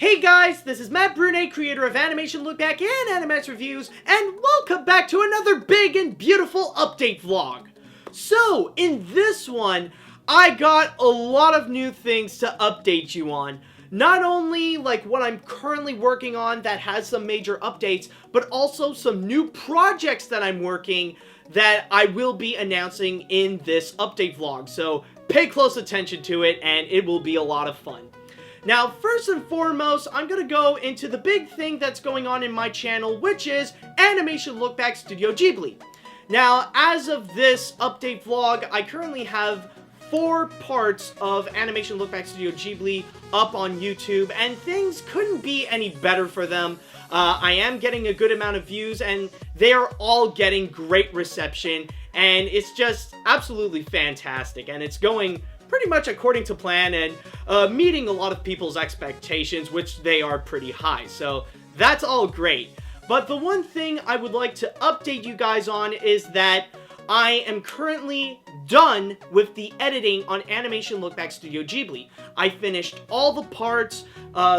Hey guys, this is Matt Brunet, creator of Animation Lookback and AniMat's Reviews, and welcome back to another big and beautiful update vlog. So, in this one, I got a lot of new things to update you on. Not only like what I'm currently working on that has some major updates, but also some new projects that I'm working that I will be announcing in this update vlog. So, pay close attention to it and it will be a lot of fun. Now, first and foremost, I'm going to go into the big thing that's going on in my channel, which is Animation Lookback Studio Ghibli. Now, as of this update vlog, I currently have 4 parts of Animation Lookback Studio Ghibli up on YouTube, and things couldn't be any better for them. I am getting a good amount of views, and they are all getting great reception, and it's just absolutely fantastic, and it's going pretty much according to plan and meeting a lot of people's expectations, which they are pretty high. So that's all great. But the one thing I would like to update you guys on is that I am currently done with the editing on Animation Lookback Studio Ghibli. I finished all the parts,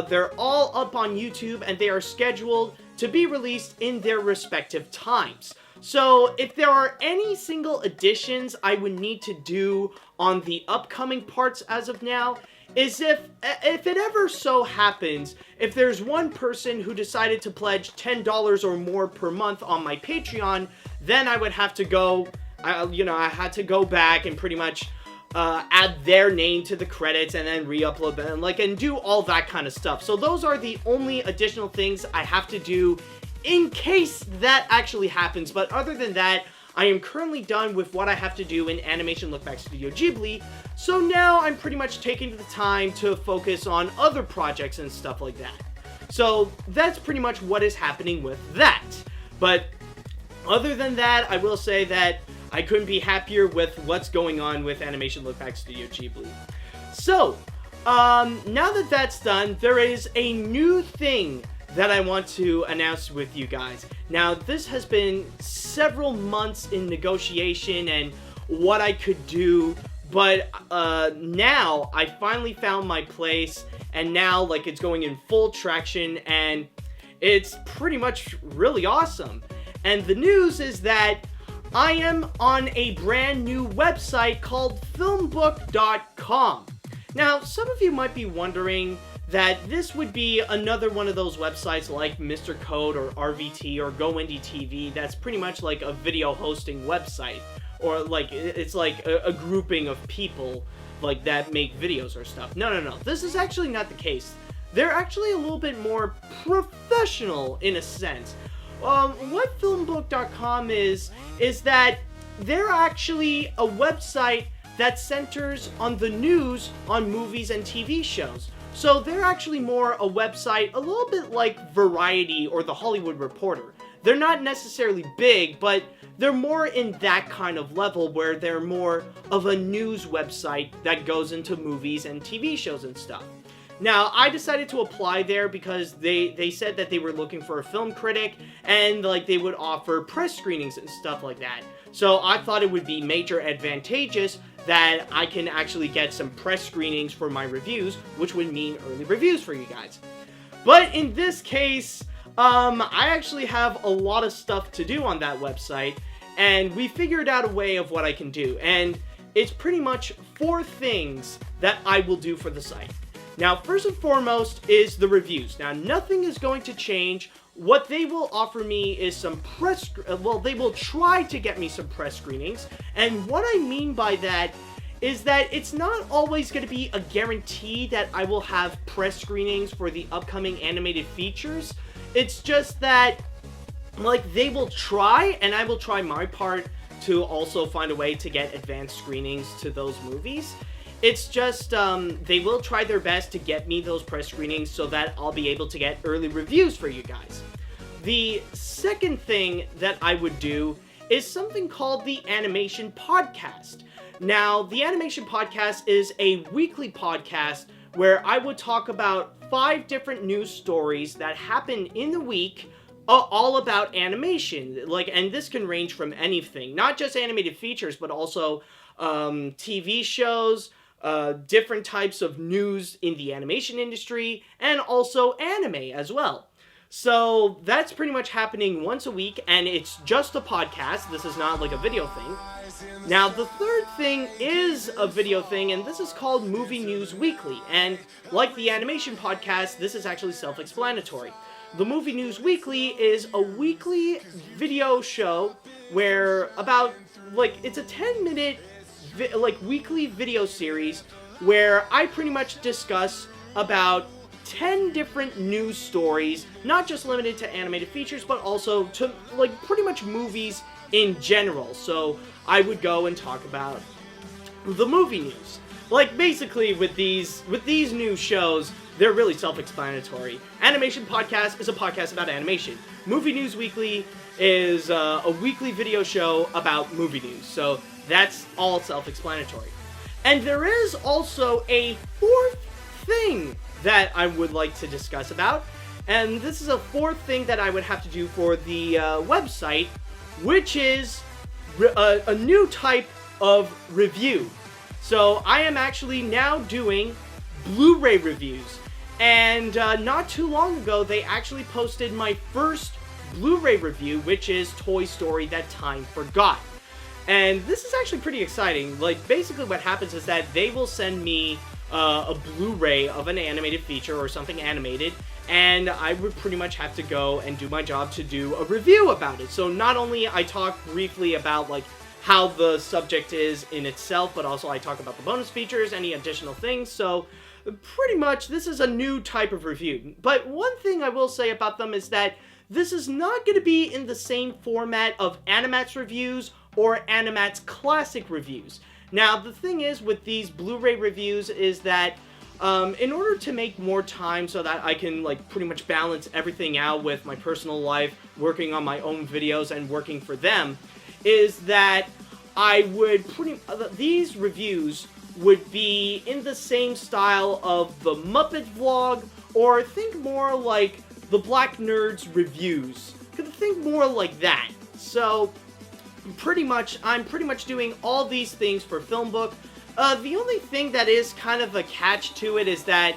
they're all up on YouTube, and they are scheduled to be released in their respective times. So, if there are any single additions I would need to do on the upcoming parts as of now, is if it ever so happens, if there's one person who decided to pledge $10 or more per month on my Patreon, then I would have to go, I had to go back and pretty much add their name to the credits and then re-upload them, and do all that kind of stuff. So those are the only additional things I have to do in case that actually happens, but other than that, I am currently done with what I have to do in Animation Lookback Studio Ghibli, so now I'm pretty much taking the time to focus on other projects and stuff like that. So that's pretty much what is happening with that. But other than that, I will say that I couldn't be happier with what's going on with Animation Lookback Studio Ghibli. So, now that that's done, there is a new thing that I want to announce with you guys. Now, this has been several months in negotiation and what I could do, but now I finally found my place, and now it's going in full traction, and it's pretty much really awesome. And the news is that I am on a brand new website called filmbook.com. Now, some of you might be wondering that this would be another one of those websites like Mr. Code or RVT or GoIndie TV that's pretty much like a video hosting website, or it's like a grouping of people that make videos or stuff. No, this is actually not the case. They're actually a little bit more professional in a sense. What filmbook.com is that they're actually a website that centers on the news on movies and TV shows. So they're actually more a website a little bit like Variety or The Hollywood Reporter. They're not necessarily big, but they're more in that kind of level where they're more of a news website that goes into movies and TV shows and stuff. Now, I decided to apply there because they said that they were looking for a film critic and they would offer press screenings and stuff like that. So I thought it would be major advantageous that I can actually get some press screenings for my reviews, which would mean early reviews for you guys. But in this case, I actually have a lot of stuff to do on that website, and we figured out a way of what I can do, and it's pretty much 4 things that I will do for the site. Now, first and foremost is the reviews. Now, nothing is going to change. What they will offer me is some they will try to get me some press screenings, and what I mean by that is that it's not always going to be a guarantee that I will have press screenings for the upcoming animated features. It's just that, they will try, and I will try my part to also find a way to get advanced screenings to those movies. It's just, they will try their best to get me those press screenings so that I'll be able to get early reviews for you guys. The second thing that I would do is something called the Animation Podcast. Now, the Animation Podcast is a weekly podcast where I would talk about 5 different news stories that happen in the week, all about animation. And this can range from anything, not just animated features, but also TV shows, different types of news in the animation industry, and also anime as well. So that's pretty much happening once a week, and it's just a podcast. This is not like a video thing. Now, the third thing is a video thing, and this is called Movie News Weekly. And like the animation podcast, this is actually self-explanatory. The Movie News Weekly is a weekly video show where it's a 10-minute weekly video series where I pretty much discuss about 10 different news stories, not just limited to animated features, but also to pretty much movies in general. So I would go and talk about the movie news. Basically with these news shows, they're really self-explanatory. Animation Podcast is a podcast about animation. Movie News Weekly is a weekly video show about movie news. So that's all self-explanatory. And there is also a fourth thing that I would like to discuss about. And this is a fourth thing that I would have to do for the website, which is a new type of review. So I am actually now doing Blu-ray reviews. And not too long ago, they actually posted my first Blu-ray review, which is Toy Story That Time Forgot. And this is actually pretty exciting. Basically what happens is that they will send me a Blu-ray of an animated feature or something animated, and I would pretty much have to go and do my job to do a review about it. So not only I talk briefly about how the subject is in itself, but also I talk about the bonus features, any additional things. So pretty much this is a new type of review. But one thing I will say about them is that this is not going to be in the same format of AniMat's reviews or AniMat's classic reviews. Now, the thing is with these Blu-ray reviews is that in order to make more time so that I can pretty much balance everything out with my personal life, working on my own videos and working for them, is that I would these reviews would be in the same style of the Muppet vlog, or think more like the Black Nerds reviews. Think more like that. So I'm pretty much doing all these things for Filmbook. The only thing that is kind of a catch to it is that,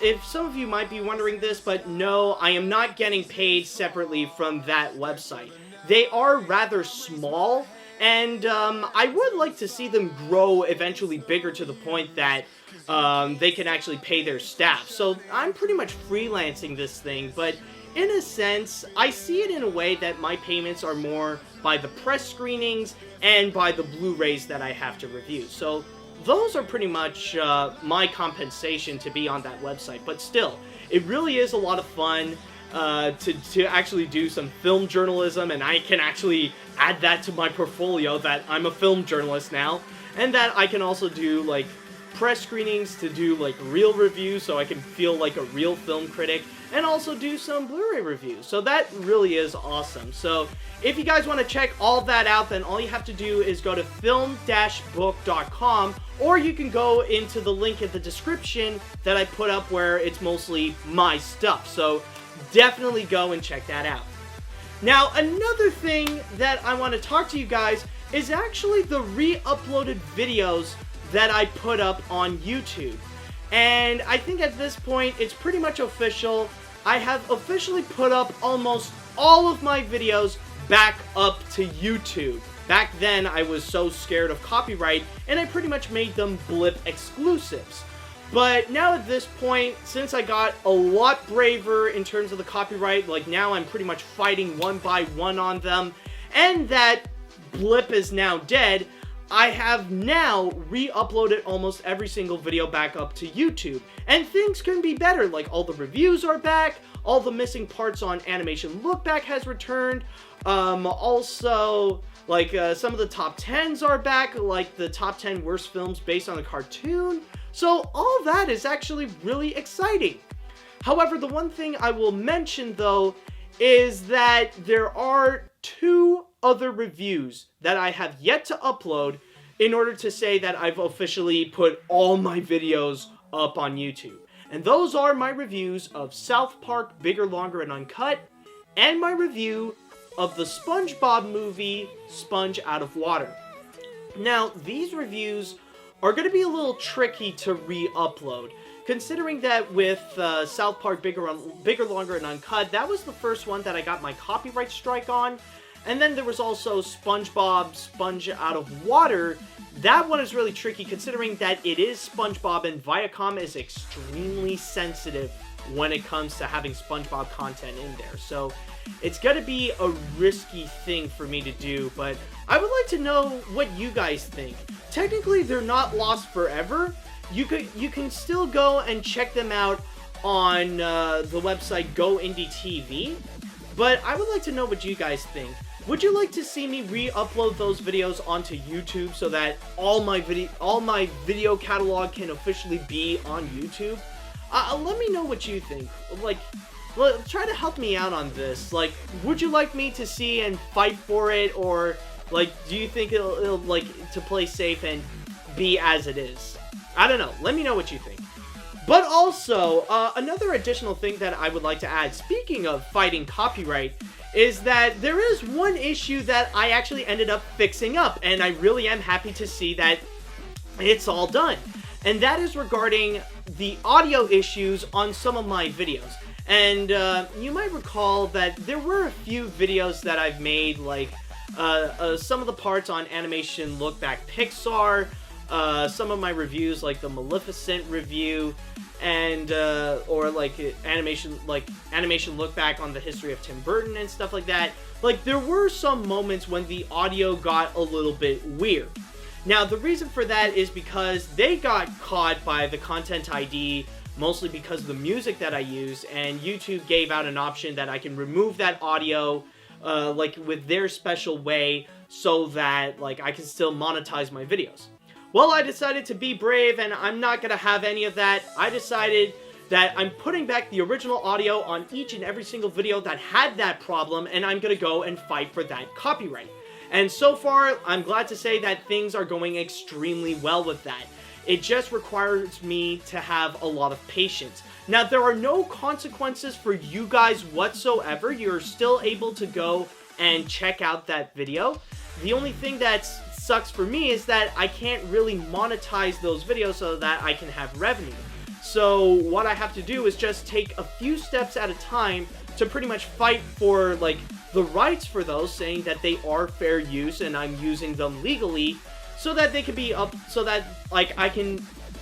if some of you might be wondering this, but no, I am not getting paid separately from that website. They are rather small, and I would like to see them grow eventually bigger to the point that they can actually pay their staff. So I'm pretty much freelancing this thing, but in a sense, I see it in a way that my payments are more by the press screenings and by the Blu-rays that I have to review. So those are pretty much my compensation to be on that website. But still, it really is a lot of fun to actually do some film journalism, and I can actually add that to my portfolio that I'm a film journalist now, and that I can also do press screenings to do real reviews so I can feel like a real film critic, and also do some Blu-ray reviews. So that really is awesome. So if you guys want to check all that out, then all you have to do is go to film-book.com, or you can go into the link in the description that I put up where it's mostly my stuff. So definitely go and check that out. Now, another thing that I want to talk to you guys is actually the re-uploaded videos that I put up on YouTube. And I think at this point, it's pretty much official. I have officially put up almost all of my videos back up to YouTube. Back then, I was so scared of copyright, and I pretty much made them blip exclusives. But now at this point, since I got a lot braver in terms of the copyright, now I'm pretty much fighting one by one on them, and that blip is now dead, I have now re-uploaded almost every single video back up to YouTube. And things can be better, all the reviews are back, all the missing parts on Animation Lookback has returned, also, some of the top 10s are back, the top 10 worst films based on the cartoon. So all that is actually really exciting. However, the one thing I will mention though is that there are 2 other reviews that I have yet to upload in order to say that I've officially put all my videos up on YouTube. And those are my reviews of South Park Bigger, Longer, and Uncut, and my review of the SpongeBob movie, Sponge Out of Water. Now, these reviews are going to be a little tricky to re-upload. Considering that with South Park Bigger, Longer, and Uncut, that was the first one that I got my copyright strike on. And then there was also SpongeBob Sponge Out of Water. That one is really tricky considering that it is SpongeBob and Viacom is extremely sensitive when it comes to having SpongeBob content in there. So it's going to be a risky thing for me to do, but I would like to know what you guys think. Technically, they're not lost forever. You can still go and check them out on the website Go Indie TV, but I would like to know what you guys think. Would you like to see me re-upload those videos onto YouTube so that all my video catalog can officially be on YouTube? Let me know what you think. Like, try to help me out on this. Like, would you like me to see and fight for it, or like, do you think it'll like to play safe and be as it is? I don't know. Let me know what you think. But also, another additional thing that I would like to add, speaking of fighting copyright, is that there is one issue that I actually ended up fixing up, and I really am happy to see that it's all done. And that is regarding the audio issues on some of my videos. And you might recall that there were a few videos that I've made, like some of the parts on Animation Lookback Pixar, some of my reviews like the Maleficent review, and or like animation Lookback on the history of Tim Burton and stuff like that. Like, there were some moments when the audio got a little bit weird. Now, the reason for that is because they got caught by the Content ID, mostly because of the music that I use, and YouTube gave out an option that I can remove that audio, like, with their special way, so that, like, I can still monetize my videos. Well, I decided to be brave, and I'm not gonna have any of that. I decided that I'm putting back the original audio on each and every single video that had that problem, and I'm gonna go and fight for that copyright. And so far, I'm glad to say that things are going extremely well with that. It just requires me to have a lot of patience. Now, there are no consequences for you guys whatsoever. You're still able to go and check out that video. The only thing that sucks for me is that I can't really monetize those videos so that I can have revenue. So what I have to do is just take a few steps at a time to pretty much fight for, like, the rights for those, saying that they are fair use and I'm using them legally, so that they can be up, so that, like, I can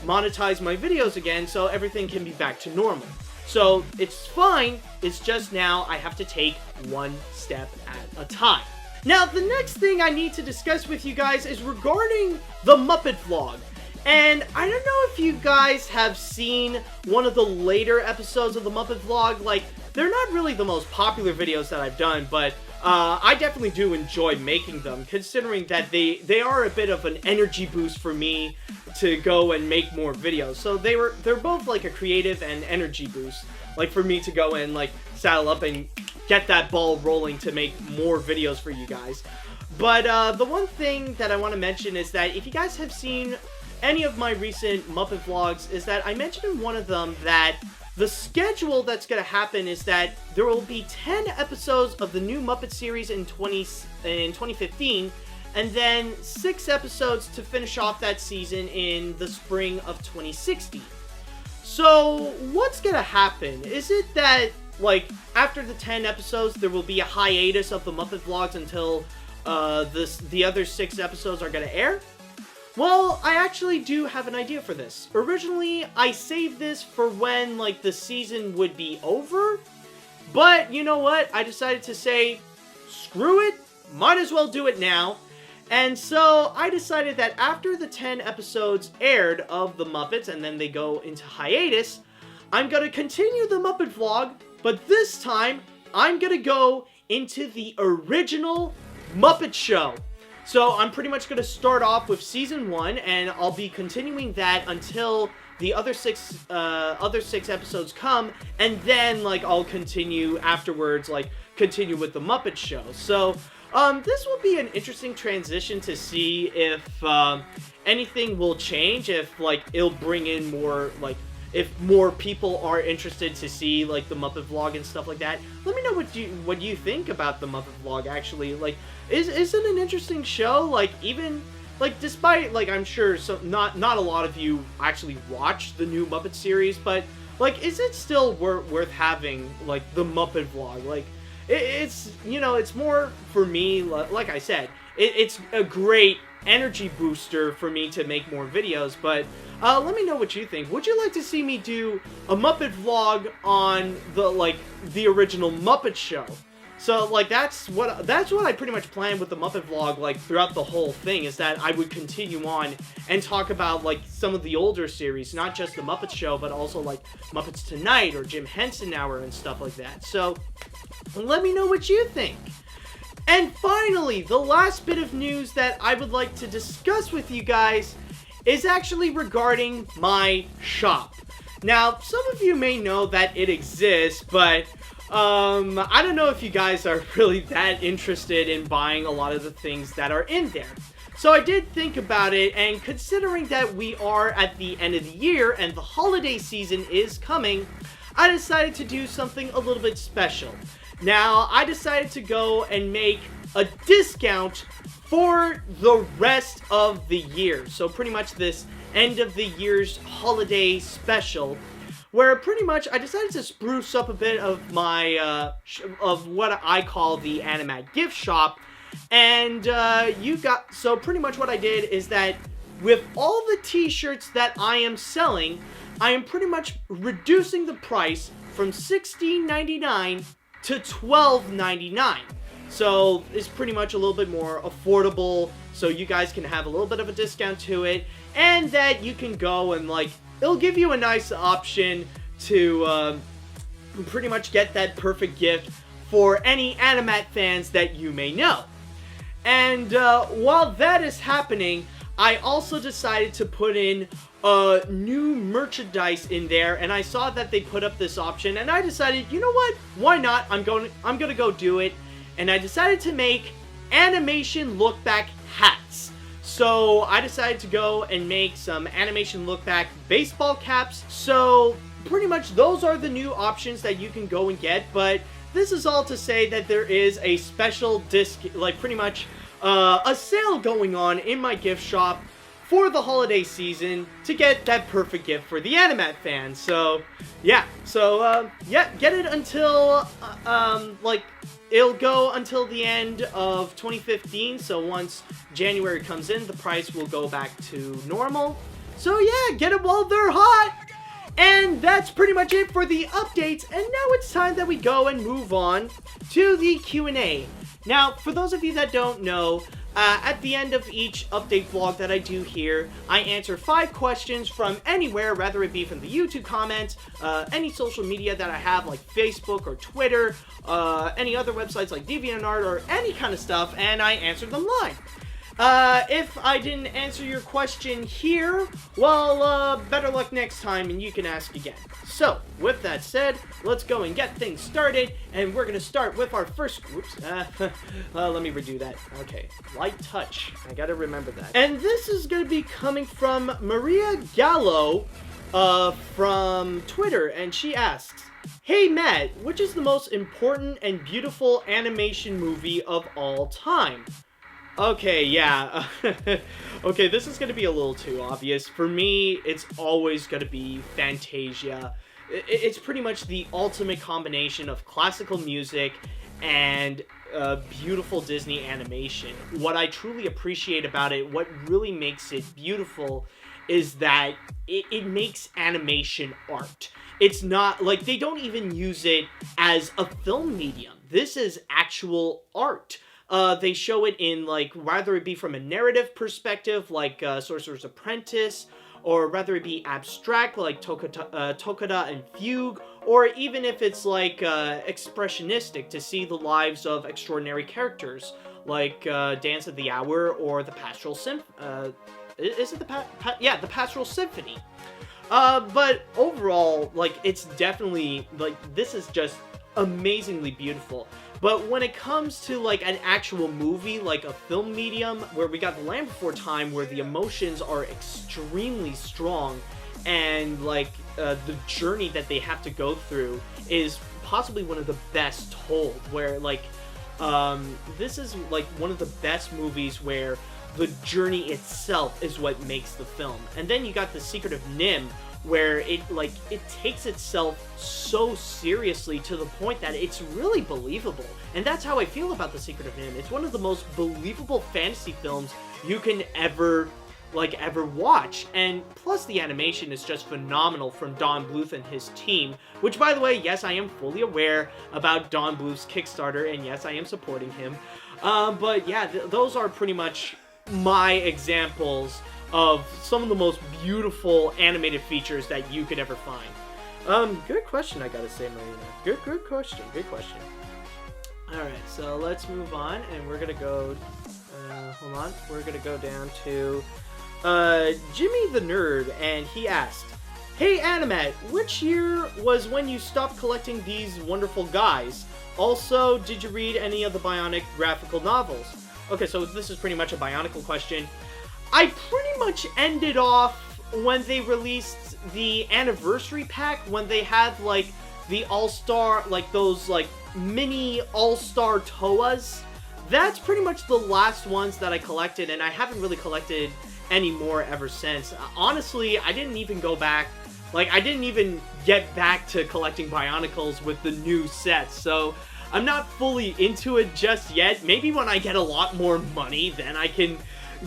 monetize my videos again, so everything can be back to normal. So it's fine, it's just now I have to take one step at a time. Now, the next thing I need to discuss with you guys is regarding the Muppet vlog. And I don't know if you guys have seen one of the later episodes of the Muppet vlog. Like, they're not really the most popular videos that I've done, but I definitely do enjoy making them, considering that they are a bit of an energy boost for me to go and make more videos. So they're both like a creative and energy boost, like, for me to go and, like, saddle up and get that ball rolling to make more videos for you guys. But the one thing that I want to mention is that if you guys have seen any of my recent Muppet vlogs, is that I mentioned in one of them that the schedule that's going to happen is that there will be 10 episodes of the new Muppet series in 2015, and then 6 episodes to finish off that season in the spring of 2016. So what's going to happen? Is it that, like, after the 10 episodes there will be a hiatus of the Muppet vlogs until the other 6 episodes are going to air? Well, I actually do have an idea for this. Originally, I saved this for when, like, the season would be over, but you know what? I decided to say, screw it, might as well do it now. And so I decided that after the 10 episodes aired of the Muppets and then they go into hiatus, I'm gonna continue the Muppet vlog, but this time I'm gonna go into the original Muppet Show. So I'm pretty much going to start off with season 1, and I'll be continuing that until the other six episodes come, and then, like, I'll continue afterwards, like, continue with the Muppet Show. So this will be an interesting transition to see if anything will change, if, like, it'll bring in more, like, if more people are interested to see, like, the Muppet vlog and stuff like that. Let me know what you think about the Muppet vlog, actually. Like, is it an interesting show? Like, even like, despite, like, I'm sure not a lot of you actually watch the new Muppet series, but, like, is it still worth having, like, the Muppet vlog? Like, it's, you know, it's more, for me, like I said, it's a great energy booster for me to make more videos, but let me know what you think. Would you like to see me do a Muppet vlog on the original Muppet Show? So, like, that's what I pretty much planned with the Muppet vlog, like, throughout the whole thing, is that I would continue on and talk about, like, some of the older series, not just the Muppet Show, but also, like, Muppets Tonight or Jim Henson Hour and stuff like that. So, let me know what you think. And finally, the last bit of news that I would like to discuss with you guys is actually regarding my shop. Now, some of you may know that it exists, but I don't know if you guys are really that interested in buying a lot of the things that are in there. So I did think about it, and considering that we are at the end of the year and the holiday season is coming, I decided to do something a little bit special. Now, I decided to go and make a discount for the rest of the year. So pretty much this end of the year's holiday special, where pretty much I decided to spruce up a bit of my, of what I call the AniMat gift shop. And so pretty much what I did is that with all the t-shirts that I am selling, I am pretty much reducing the price from $16.99 to $12.99. So it's pretty much a little bit more affordable, so you guys can have a little bit of a discount to it, and that you can go and, like, it'll give you a nice option to pretty much get that perfect gift for any AniMat fans that you may know. And while that is happening, I also decided to put in new merchandise in there, and I saw that they put up this option, and I decided, you know what, why not? I'm gonna go do it, and I decided to make animation Lookback hats. So I decided to go and make some animation Lookback baseball caps. So pretty much those are the new options that you can go and get, but this is all to say that there is a special like pretty much a sale going on in my gift shop for the holiday season to get that perfect gift for the AniMat fans. So yeah, get it until like it'll go until the end of 2015. So once January comes in, the price will go back to normal. So yeah, get it while they're hot. And that's pretty much it for the updates, and now it's time that we go and move on to the Q&A. Now, for those of you that don't know, at the end of each update vlog that I do here, I answer 5 questions from anywhere, whether it be from the YouTube comments, any social media that I have, like Facebook or Twitter, any other websites like DeviantArt or any kind of stuff, and I answer them live. If I didn't answer your question here, well, better luck next time and you can ask again. So, with that said, let's go and get things started, and we're gonna start with our first, let me redo that. Okay, light touch, I gotta remember that. And this is gonna be coming from Maria Gallo, from Twitter, and she asks, "Hey Matt, which is the most important and beautiful animation movie of all time?" Okay, yeah. Okay, this is gonna be a little too obvious. For me, it's always gonna be Fantasia. It's pretty much the ultimate combination of classical music and beautiful Disney animation. What I truly appreciate about it, what really makes it beautiful, is that it makes animation art. It's not, like, they don't even use it as a film medium. This is actual art. They show it in, like, whether it be from a narrative perspective, like Sorcerer's Apprentice, or whether it be abstract, like Tokada and Fugue, or even if it's, like, expressionistic, to see the lives of extraordinary characters, like Dance of the Hour or the Pastoral Symphony. Is it the Pastoral Symphony? But overall, like, it's definitely, like, this is just amazingly beautiful. But when it comes to, like, an actual movie, like a film medium, where we got The Land Before Time, where the emotions are extremely strong, and, like, the journey that they have to go through is possibly one of the best told, where, like, this is, like, one of the best movies where the journey itself is what makes the film. And then you got The Secret of Nim, where it takes itself so seriously to the point that it's really believable. And that's how I feel about The Secret of Nim. It's one of the most believable fantasy films you can ever watch. And plus the animation is just phenomenal from Don Bluth and his team, which, by the way, yes, I am fully aware about Don Bluth's Kickstarter, and yes, I am supporting him. But yeah, those are pretty much my examples of some of the most beautiful animated features that you could ever find. Good question, I gotta say, Marina. Good question. Alright, so let's move on, and we're gonna go, hold on, we're gonna go down to, Jimmy the Nerd, and he asked, "Hey AniMat, which year was when you stopped collecting these wonderful guys? Also, did you read any of the Bionic graphical novels?" Okay, so this is pretty much a Bionicle question. I pretty much ended off when they released the anniversary pack, when they had, like, the All-Star, like, those, like, mini All-Star Toas. That's pretty much the last ones that I collected, and I haven't really collected any more ever since. Honestly, I didn't even go back, like, I didn't even get back to collecting Bionicles with the new sets, so I'm not fully into it just yet. Maybe when I get a lot more money, then I can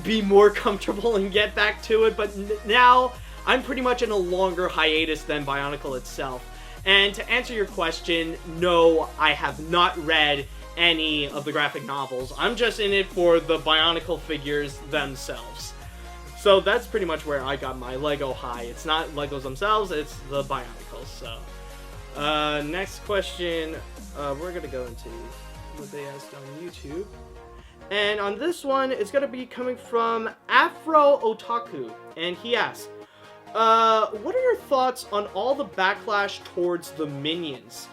be more comfortable and get back to it, but now I'm pretty much in a longer hiatus than Bionicle itself. And to answer your question, no, I have not read any of the graphic novels. I'm just in it for the Bionicle figures themselves. So that's pretty much where I got my Lego high. It's not Legos themselves, it's the Bionicles. So, next question, we're gonna go into what they asked on YouTube. And on this one, it's gonna be coming from Afro Otaku, and he asks, what are your thoughts on all the backlash towards the Minions?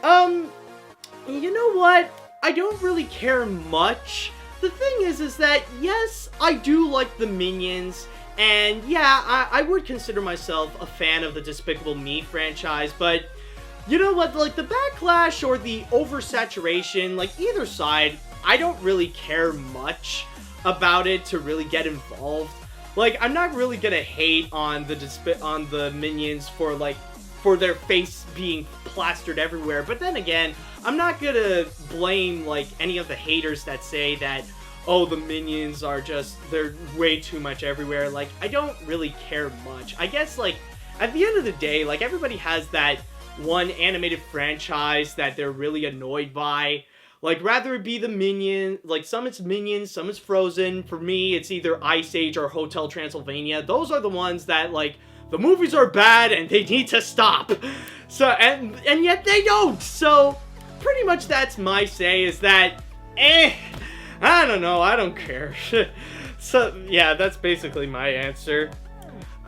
You know what? I don't really care much. The thing is that, yes, I do like the Minions, and yeah, I would consider myself a fan of the Despicable Me franchise, but you know what? Like, the backlash or the oversaturation, like, either side, I don't really care much about it to really get involved. Like, I'm not really gonna hate on the Minions for their face being plastered everywhere, but then again, I'm not gonna blame, like, any of the haters that say that, oh, the Minions are just, they're way too much everywhere. Like, I don't really care much. I guess, like, at the end of the day, like, everybody has that one animated franchise that they're really annoyed by. Like, rather it be the Minion, like, some it's Minions, some it's Frozen. For me, it's either Ice Age or Hotel Transylvania. Those are the ones that, like, the movies are bad and they need to stop. So, and yet they don't. So, pretty much that's my say, is that, I don't know, I don't care. So, yeah, that's basically my answer.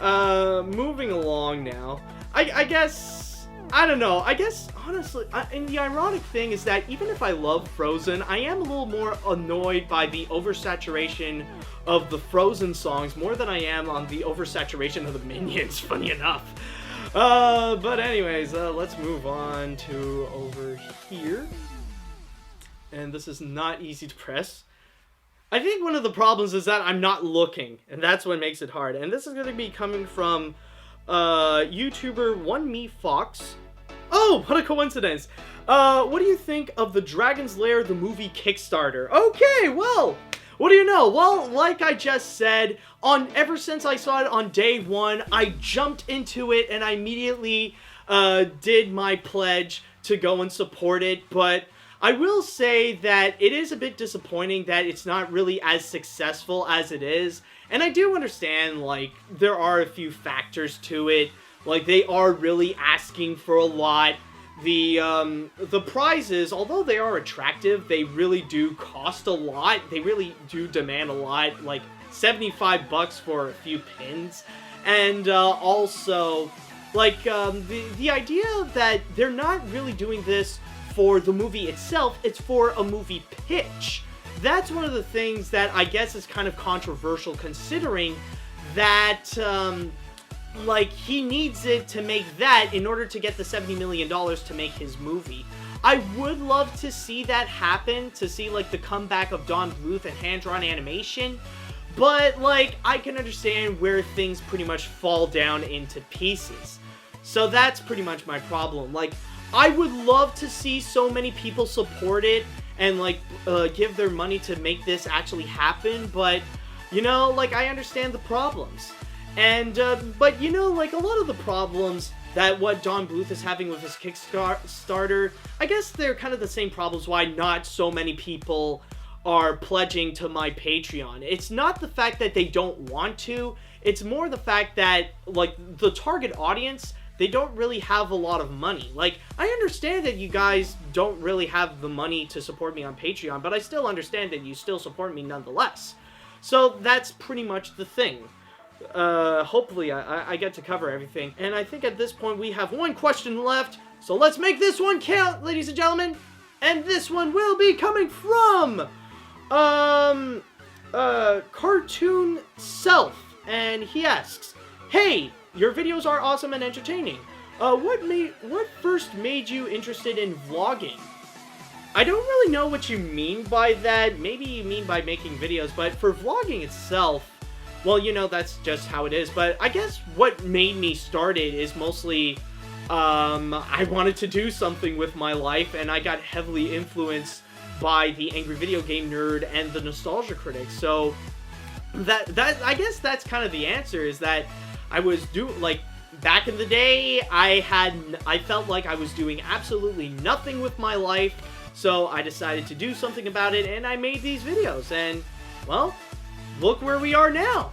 Moving along now. I guess, I don't know, I guess, honestly, and the ironic thing is that even if I love Frozen, I am a little more annoyed by the oversaturation of the Frozen songs more than I am on the oversaturation of the Minions, funny enough. But anyways, let's move on to over here. And this is not easy to press. I think one of the problems is that I'm not looking, and that's what makes it hard. And this is going to be coming from YouTuber One Me Fox. Oh, what a coincidence. What do you think of the Dragon's Lair the movie Kickstarter? Okay, well, what do you know? Well, like I just said, ever since I saw it on day one, I jumped into it and I immediately did my pledge to go and support it. But I will say that it is a bit disappointing that it's not really as successful as it is. And I do understand, like, there are a few factors to it. Like, they are really asking for a lot. The prizes, although they are attractive, they really do cost a lot. They really do demand a lot, like $75 for a few pins. And also, like, the idea that they're not really doing this for the movie itself, it's for a movie pitch. That's one of the things that I guess is kind of controversial, considering that, like, he needs it to make that in order to get the $70 million to make his movie. I would love to see that happen, to see, like, the comeback of Don Bluth and hand-drawn animation, But, like, I can understand where things pretty much fall down into pieces. So that's pretty much my problem. Like, I would love to see so many people support it and, like, give their money to make this actually happen, but, you know, like, I understand the problems. And, but, you know, like, a lot of the problems that what Don Bluth is having with his Kickstarter, I guess they're kind of the same problems why not so many people are pledging to my Patreon. It's not the fact that they don't want to, it's more the fact that, like, the target audience, they don't really have a lot of money. Like, I understand that you guys don't really have the money to support me on Patreon, but I still understand that you still support me nonetheless. So that's pretty much the thing. Hopefully I get to cover everything. And I think at this point we have one question left, so let's make this one count, ladies and gentlemen. And this one will be coming from Cartoon Self, and he asks, "Hey, your videos are awesome and entertaining. What first made you interested in vlogging?" I don't really know what you mean by that. Maybe you mean by making videos, but for vlogging itself, well, you know, that's just how it is. But I guess what made me start it is mostly, I wanted to do something with my life, and I got heavily influenced by the Angry Video Game Nerd and the Nostalgia Critic. So I guess that's kind of the answer, is that I was like, back in the day, I felt like I was doing absolutely nothing with my life, so I decided to do something about it, and I made these videos, and, well, look where we are now.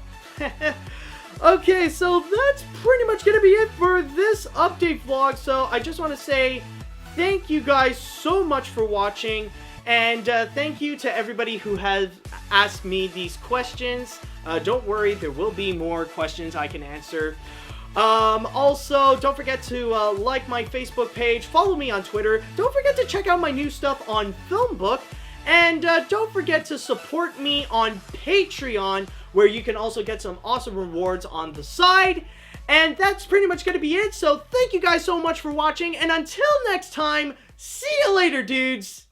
Okay, so that's pretty much gonna be it for this update vlog. So I just want to say thank you guys so much for watching, and thank you to everybody who has asked me these questions. Don't worry, there will be more questions I can answer. Also, don't forget to like my Facebook page, follow me on Twitter, don't forget to check out my new stuff on Filmbook, and don't forget to support me on Patreon, where you can also get some awesome rewards on the side. And that's pretty much going to be it, so thank you guys so much for watching, and until next time, see you later, dudes!